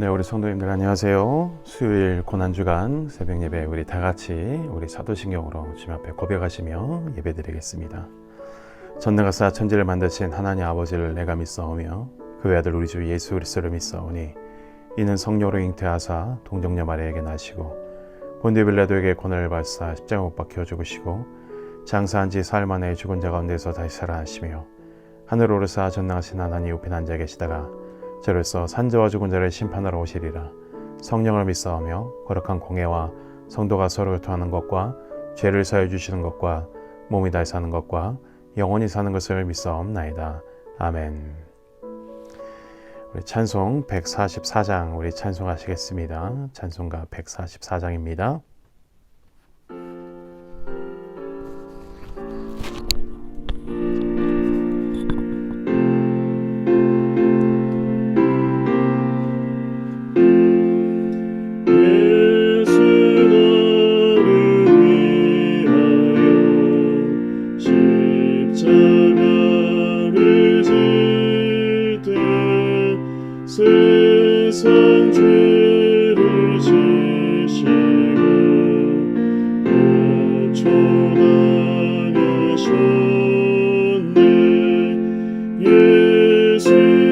네, 우리 성도님들 안녕하세요. 수요일 고난주간 새벽 예배 우리 다 같이 우리 사도신경으로 주님 앞에 고백하시며 예배드리겠습니다. 전능하사 천지를 만드신 하나님 아버지를 내가 믿사오며 그 외아들 우리 주 예수 그리스도를 믿사오니 이는 성령으로 잉태하사 동정녀 마리아에게 나시고 본디오 빌라도에게 고난을 받사 십자가 못 박혀 죽으시고 장사한 지 사흘 만에 죽은 자 가운데서 다시 살아나시며 하늘 오르사 전능하신 하나님 우편 앉아 계시다가 저로서 산자와 죽은 자를 심판하러 오시리라. 성령을 믿사오며 거룩한 공회와 성도가 서로 교통하는 것과 죄를 사해 주시는 것과 몸이 다시 사는 것과 영원히 사는 것을 믿사옵나이다. 아멘. 우리 찬송 144장 우리 찬송하시겠습니다. 찬송가 144장입니다. 세상 죄를 지시고 고쳐당하셨네. 예수님 나의 죄 위하여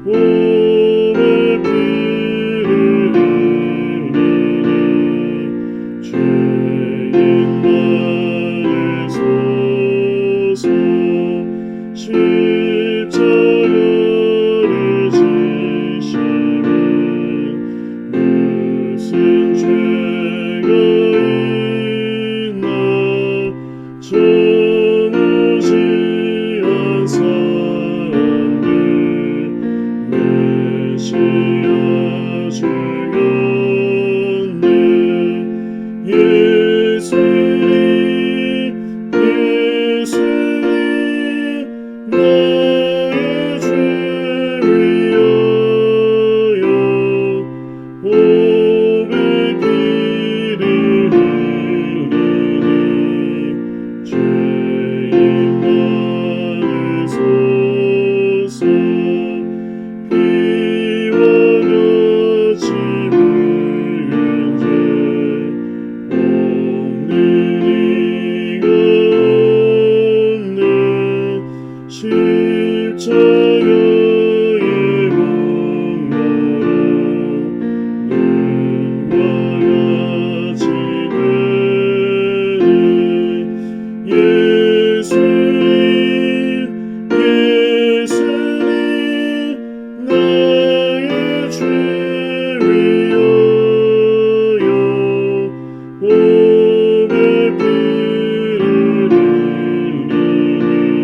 몸에 피를 흘리니 죄인만의 소서 십자가를 지시면 무슨 죄가 있나. 저 무지한 사람들 메시아 죽였네. 예수님 나의 죄 위하여 몸에 피를 흘리니 죄인만의 소서 피와 같이 묻은 죄 십자가의 공로로 눈과 같이 되네. 예수님 나의 죄 위하여 몸에 피를 흘리니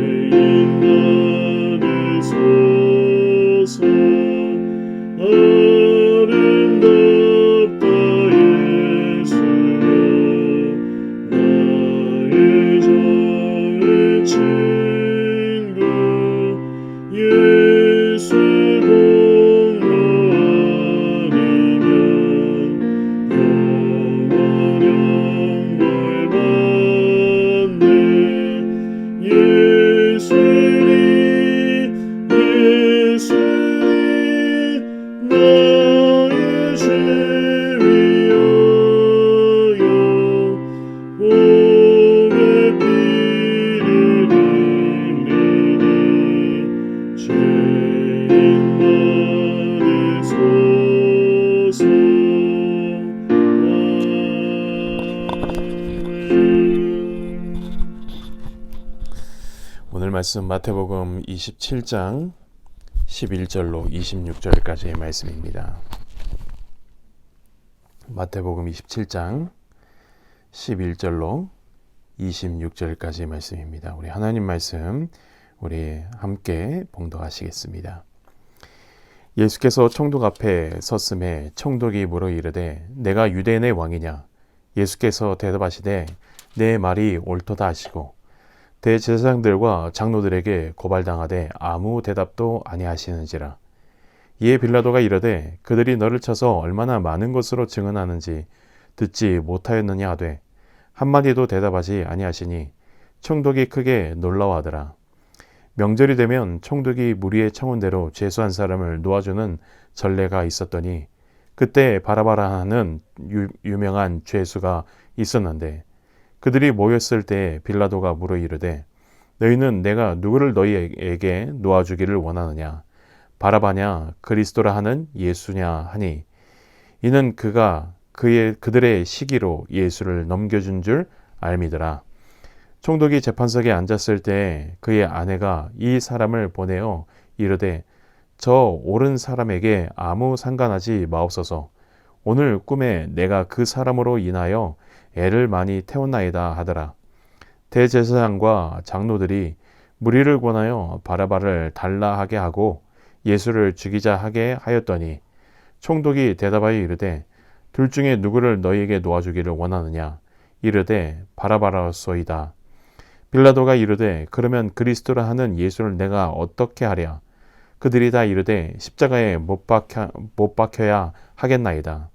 죄인만의 소서 아름답다. 예수여 나의 정의 친구. 예수 공로 아니면 영원 영광을 받네. 예수님 나의 죄 위하여 몸에 피를 흘리니 죄인만의 소서. 오늘 말씀 마태복음 27장 11절로 26절까지의 말씀입니다. 마태복음 27장 11절로 26절까지의 말씀입니다. 우리 하나님 말씀 우리 함께 봉독하시겠습니다. 예수께서 총독 앞에 섰음에 총독이 물어 이르되 내가 유대인의 왕이냐. 예수께서 대답하시되 내 말이 옳도다 하시고 대제사장들과 장로들에게 고발당하되 아무 대답도 아니하시는지라. 이에 빌라도가 이르되 그들이 너를 쳐서 얼마나 많은 것으로 증언하는지 듣지 못하였느냐 하되 한마디도 대답하지 아니하시니 총독이 크게 놀라워하더라. 명절이 되면 총독이 무리의 청혼대로 죄수한 사람을 놓아주는 전례가 있었더니 그때 바라바라하는 유명한 죄수가 있었는데 그들이 모였을 때 빌라도가 물어 이르되 너희는 내가 누구를 너희에게 놓아주기를 원하느냐 바라바냐 그리스도라 하는 예수냐 하니 이는 그가 그들의 시기로 예수를 넘겨준 줄 알미더라. 총독이 재판석에 앉았을 때 그의 아내가 이 사람을 보내어 이르되 저 옳은 사람에게 아무 상관하지 마옵소서. 오늘 꿈에 내가 그 사람으로 인하여 애를 많이 태웠나이다 하더라. 대제사장과 장로들이 무리를 권하여 바라바를 달라 하게 하고 예수를 죽이자 하게 하였더니 총독이 대답하여 이르되 둘 중에 누구를 너희에게 놓아주기를 원하느냐 이르되 바라바라소이다. 빌라도가 이르되 그러면 그리스도라 하는 예수를 내가 어떻게 하랴? 그들이 다 이르되 십자가에 못 박혀야 하겠나이다.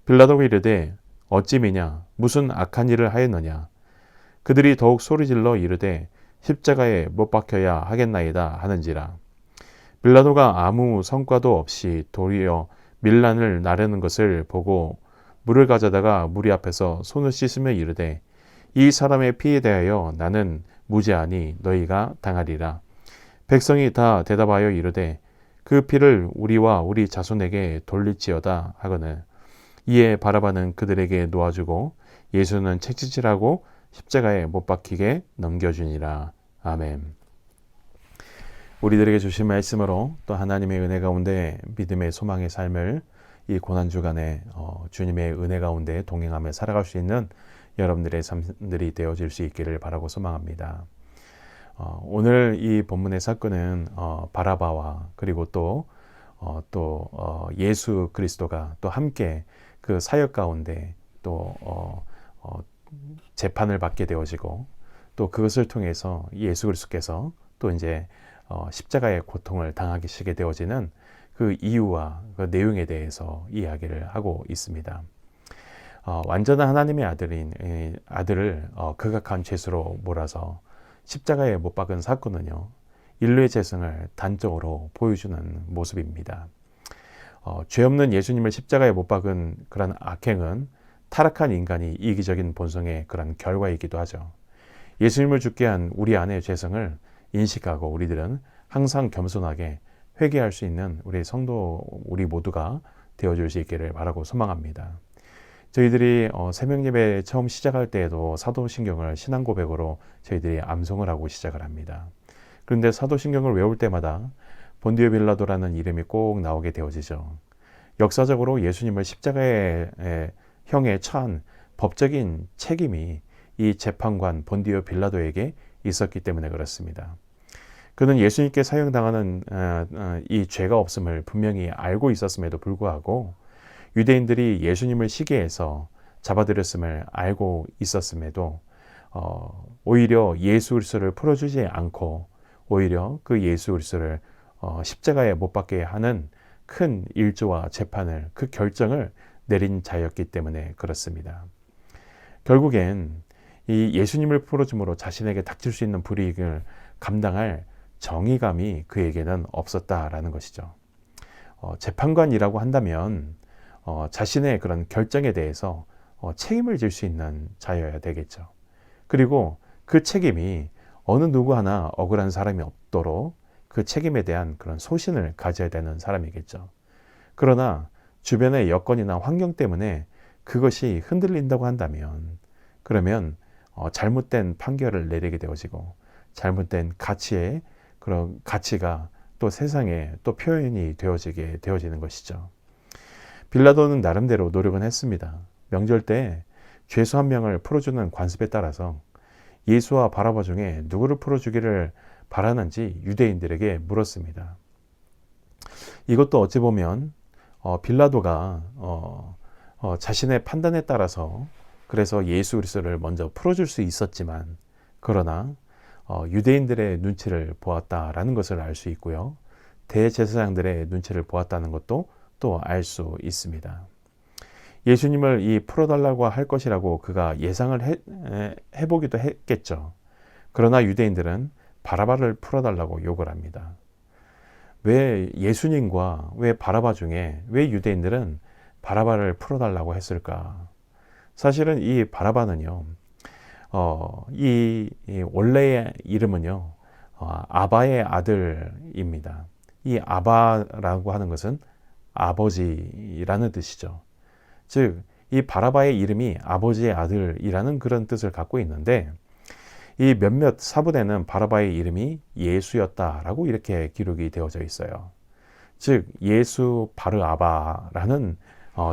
빌라도가 이르되 어찌 미냐 무슨 악한 일을 하였느냐? 그들이 더욱 소리질러 이르되 십자가에 못 박혀야 하겠나이다 하는지라. 빌라도가 아무 성과도 없이 도리어 밀란을 나르는 것을 보고 물을 가져다가 무리 앞에서 손을 씻으며 이르되 이 사람의 피에 대하여 나는 무죄하니 너희가 당하리라. 백성이 다 대답하여 이르되 그 피를 우리와 우리 자손에게 돌릴지어다 하거늘 이에 바라바는 그들에게 놓아주고 예수는 채찍질하고 십자가에 못 박히게 넘겨주니라. 아멘. 우리들에게 주신 말씀으로 또 하나님의 은혜 가운데 믿음의 소망의 삶을 이 고난주간에 주님의 은혜 가운데 동행하며 살아갈 수 있는 여러분들의 삶들이 되어질 수 있기를 바라고 소망합니다. 오늘 이 본문의 사건은 바라바와 그리고 또 예수 그리스도가 또 함께 그 사역 가운데 또 재판을 받게 되어지고 또 그것을 통해서 예수 그리스도께서 또 이제 십자가의 고통을 당하시게 되어지는 그 이유와 그 내용에 대해서 이야기를 하고 있습니다. 완전한 하나님의 아들을 극악한 죄수로 몰아서 십자가에 못 박은 사건은요, 인류의 죄성을 단적으로 보여주는 모습입니다. 죄 없는 예수님을 십자가에 못 박은 그런 악행은 타락한 인간이 이기적인 본성의 그런 결과이기도 하죠. 예수님을 죽게 한 우리 안의 죄성을 인식하고 우리들은 항상 겸손하게 회개할 수 있는 우리 성도 우리 모두가 되어줄 수 있기를 바라고 소망합니다. 저희들이 새벽 예배 처음 시작할 때에도 사도신경을 신앙 고백으로 저희들이 암송을 하고 시작을 합니다. 그런데 사도신경을 외울 때마다 본디오 빌라도라는 이름이 꼭 나오게 되어지죠. 역사적으로 예수님을 십자가의 형에 처한 법적인 책임이 이 재판관 본디오 빌라도에게 있었기 때문에 그렇습니다. 그는 예수님께 사형당하는 이 죄가 없음을 분명히 알고 있었음에도 불구하고 유대인들이 예수님을 시기해서 잡아들였음을 알고 있었음에도 오히려 예수 그리스도를 풀어주지 않고 오히려 그 예수 그리스도를 십자가에 못 박게 하는 큰 일조와 재판을 그 결정을 내린 자였기 때문에 그렇습니다. 결국엔 이 예수님을 풀어줌으로 자신에게 닥칠 수 있는 불이익을 감당할 정의감이 그에게는 없었다라는 것이죠. 재판관이라고 한다면 자신의 그런 결정에 대해서 책임을 질 수 있는 자여야 되겠죠. 그리고 그 책임이 어느 누구 하나 억울한 사람이 없도록 그 책임에 대한 그런 소신을 가져야 되는 사람이겠죠. 그러나 주변의 여건이나 환경 때문에 그것이 흔들린다고 한다면 그러면 잘못된 판결을 내리게 되어지고 잘못된 가치의 그런 가치가 또 세상에 또 표현이 되어지는 것이죠. 빌라도는 나름대로 노력은 했습니다. 명절 때 죄수 한 명을 풀어주는 관습에 따라서 예수와 바라바 중에 누구를 풀어주기를 바라는지 유대인들에게 물었습니다. 이것도 어찌 보면 빌라도가 자신의 판단에 따라서 그래서 예수 그리스도를 먼저 풀어줄 수 있었지만 그러나 유대인들의 눈치를 보았다라는 것을 알 수 있고요. 대제사장들의 눈치를 보았다는 것도 또 알 수 있습니다. 예수님을 이 풀어달라고 할 것이라고 그가 예상을 해보기도 했겠죠. 그러나 유대인들은 바라바를 풀어달라고 요구를 합니다. 왜 예수님과 왜 바라바 중에 왜 유대인들은 바라바를 풀어달라고 했을까? 사실은 이 바라바는요, 이 원래의 이름은요, 아바의 아들입니다. 이 아바라고 하는 것은 아버지라는 뜻이죠. 즉, 이 바라바의 이름이 아버지의 아들이라는 그런 뜻을 갖고 있는데, 이 몇몇 사본에는 바라바의 이름이 예수였다라고 이렇게 기록이 되어져 있어요. 즉, 예수 바르아바라는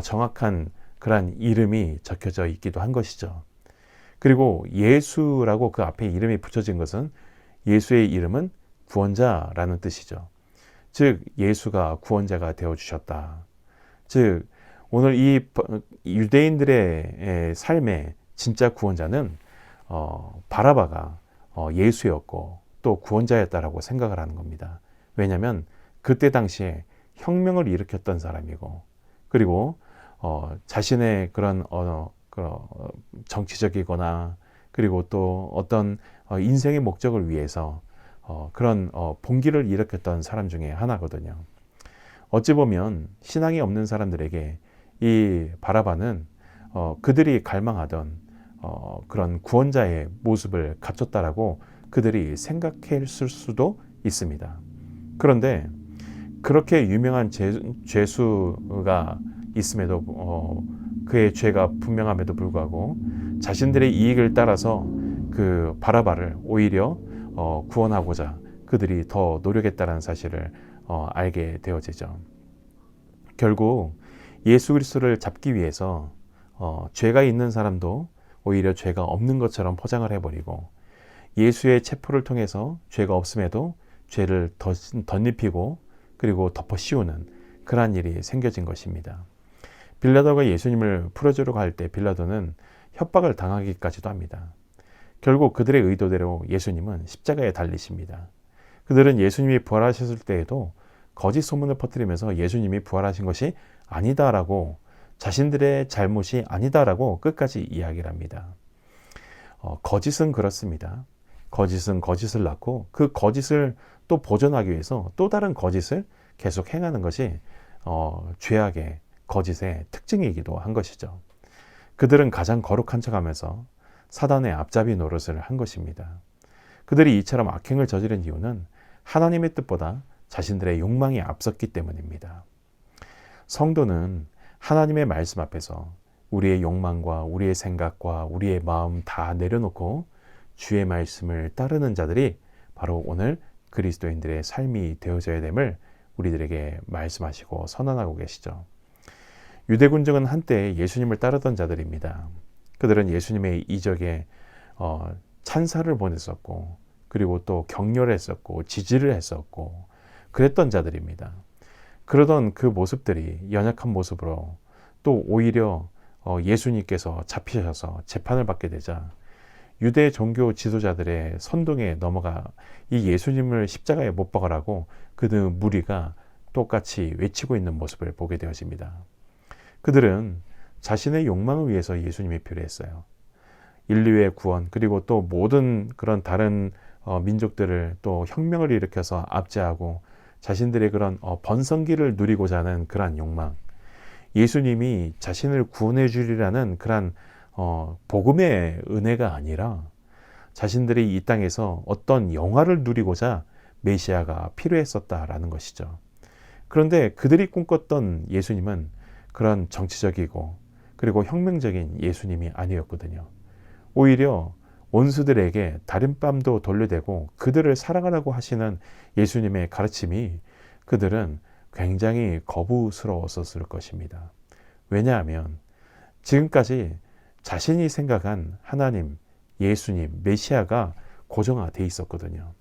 정확한 그런 이름이 적혀져 있기도 한 것이죠. 그리고 예수라고 그 앞에 이름이 붙여진 것은 예수의 이름은 구원자라는 뜻이죠. 즉, 예수가 구원자가 되어주셨다. 즉, 오늘 이 유대인들의 삶의 진짜 구원자는 바라바가 예수였고 또 구원자였다라고 생각을 하는 겁니다. 왜냐하면 그때 당시에 혁명을 일으켰던 사람이고, 그리고 자신의 그런 정치적이거나 그리고 또 어떤 인생의 목적을 위해서 그런 봉기를 일으켰던 사람 중에 하나거든요. 어찌 보면 신앙이 없는 사람들에게 이 바라바는 그들이 갈망하던 그런 구원자의 모습을 갖췄다라고 그들이 생각했을 수도 있습니다. 그런데 그렇게 유명한 죄수가 있음에도 그의 죄가 분명함에도 불구하고 자신들의 이익을 따라서 그 바라바를 오히려 구원하고자 그들이 더 노력했다는 사실을 알게 되어지죠. 결국 예수 그리스도를 잡기 위해서 죄가 있는 사람도 오히려 죄가 없는 것처럼 포장을 해버리고, 예수의 체포를 통해서 죄가 없음에도 죄를 덧입히고 그리고 덮어 씌우는 그러한 일이 생겨진 것입니다. 빌라도가 예수님을 풀어주려고 할 때 빌라도는 협박을 당하기까지도 합니다. 결국 그들의 의도대로 예수님은 십자가에 달리십니다. 그들은 예수님이 부활하셨을 때에도 거짓 소문을 퍼뜨리면서 예수님이 부활하신 것이 아니다라고, 자신들의 잘못이 아니다라고 끝까지 이야기를 합니다. 거짓은 그렇습니다. 거짓은 거짓을 낳고 그 거짓을 또 보존하기 위해서 또 다른 거짓을 계속 행하는 것이 죄악의 거짓의 특징이기도 한 것이죠. 그들은 가장 거룩한 척하면서 사단의 앞잡이 노릇을 한 것입니다. 그들이 이처럼 악행을 저지른 이유는 하나님의 뜻보다 자신들의 욕망이 앞섰기 때문입니다. 성도는 하나님의 말씀 앞에서 우리의 욕망과 우리의 생각과 우리의 마음 다 내려놓고 주의 말씀을 따르는 자들이 바로 오늘 그리스도인들의 삶이 되어져야 됨을 우리들에게 말씀하시고 선언하고 계시죠. 유대군중은 한때 예수님을 따르던 자들입니다. 그들은 예수님의 이적에 찬사를 보냈었고, 그리고 또 격려를 했었고 지지를 했었고 그랬던 자들입니다. 그러던 그 모습들이 연약한 모습으로 또 오히려 예수님께서 잡히셔서 재판을 받게 되자 유대 종교 지도자들의 선동에 넘어가 이 예수님을 십자가에 못 박으라고 그들 무리가 똑같이 외치고 있는 모습을 보게 되어집니다. 그들은 자신의 욕망을 위해서 예수님이 필요했어요. 인류의 구원, 그리고 또 모든 그런 다른 민족들을 또 혁명을 일으켜서 압제하고 자신들의 그런 번성기를 누리고자 하는 그러한 욕망, 예수님이 자신을 구원해 주리라는 그러한 복음의 은혜가 아니라 자신들이 이 땅에서 어떤 영화를 누리고자 메시아가 필요했었다라는 것이죠. 그런데 그들이 꿈꿨던 예수님은 그런 정치적이고 그리고 혁명적인 예수님이 아니었거든요. 오히려 원수들에게 다림밤도 돌려대고 그들을 사랑하라고 하시는 예수님의 가르침이 그들은 굉장히 거부스러웠었을 것입니다. 왜냐하면 지금까지 자신이 생각한 하나님, 예수님, 메시아가 고정화되어 있었거든요.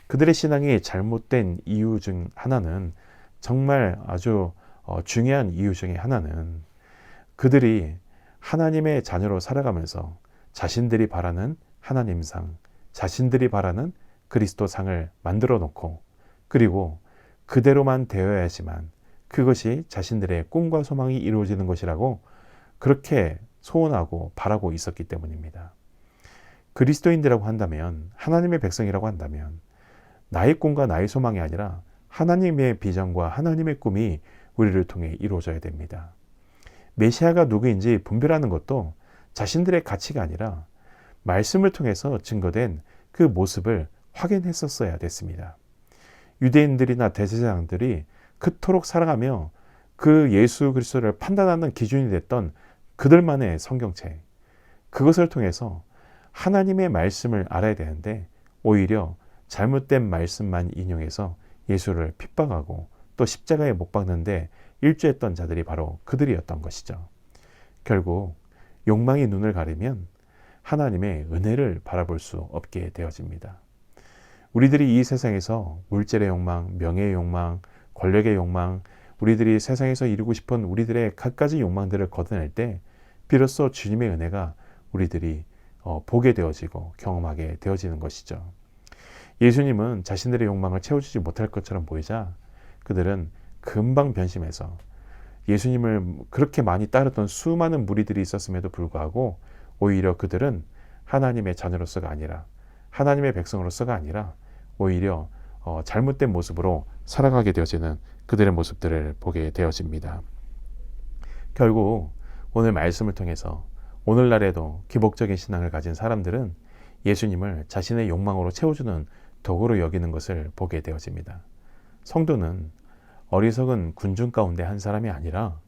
그들의 신앙이 잘못된 이유 중 하나는, 정말 아주 중요한 이유 중에 하나는 그들이 하나님의 자녀로 살아가면서 자신들이 바라는 하나님상, 자신들이 바라는 그리스도상을 만들어 놓고 그리고 그대로만 되어야지만 그것이 자신들의 꿈과 소망이 이루어지는 것이라고 그렇게 소원하고 바라고 있었기 때문입니다. 그리스도인이라고 한다면, 하나님의 백성이라고 한다면 나의 꿈과 나의 소망이 아니라 하나님의 비전과 하나님의 꿈이 우리를 통해 이루어져야 됩니다. 메시아가 누구인지 분별하는 것도 자신들의 가치가 아니라 말씀을 통해서 증거된 그 모습을 확인했었어야 됐습니다. 유대인들이나 대제사장들이 그토록 살아가며 그 예수 그리스도를 판단하는 기준이 됐던 그들만의 성경책, 그것을 통해서 하나님의 말씀을 알아야 되는데 오히려 잘못된 말씀만 인용해서 예수를 핍박하고 또 십자가에 못 박는데 일조했던 자들이 바로 그들이었던 것이죠. 결국 욕망이 눈을 가리면 하나님의 은혜를 바라볼 수 없게 되어집니다. 우리들이 이 세상에서 물질의 욕망, 명예의 욕망, 권력의 욕망, 우리들이 세상에서 이루고 싶은 우리들의 갖가지 욕망들을 걷어낼 때 비로소 주님의 은혜가 우리들이 보게 되어지고 경험하게 되어지는 것이죠. 예수님은 자신들의 욕망을 채워주지 못할 것처럼 보이자 그들은 금방 변심해서 예수님을 그렇게 많이 따르던 수많은 무리들이 있었음에도 불구하고 오히려 그들은 하나님의 자녀로서가 아니라 하나님의 백성으로서가 아니라 오히려 잘못된 모습으로 살아가게 되어지는 그들의 모습들을 보게 되어집니다. 결국 오늘 말씀을 통해서 오늘날에도 기복적인 신앙을 가진 사람들은 예수님을 자신의 욕망으로 채워주는 도구로 여기는 것을 보게 되어집니다. 성도는 어리석은 군중 가운데 한 사람이 아니라